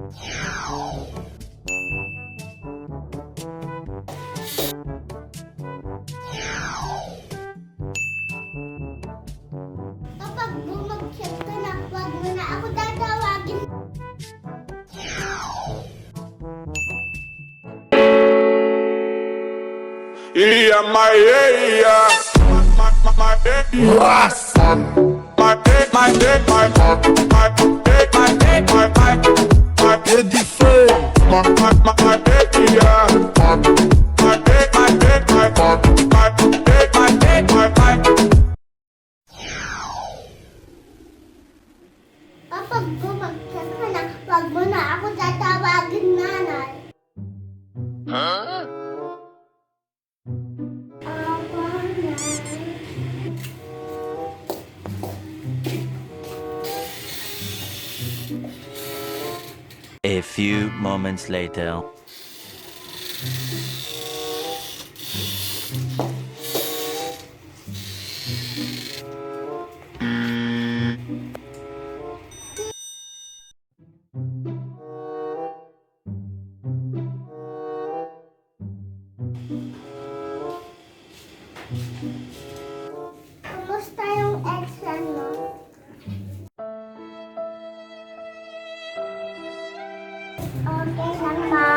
Kapag bumagsak ka na, wag mo na ako tatawagin. Yeah, my yeah. Kapag bumagsak ka na, wag mo na ako tatawagin, nanay. Opo, nanay. A few moments later. Kumusta yung exam mo? Okay lang, ma.